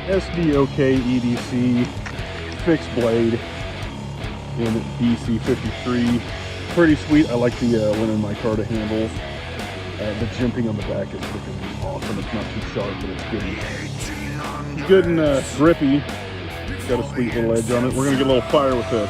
SDOKEDC fixed blade in BC53. Pretty sweet. I like the linen micarta handles. The jimping on the back is freaking awesome. It's not too sharp, but it's good and grippy. It's got a sweet little edge on it. We're gonna get a little fire with this.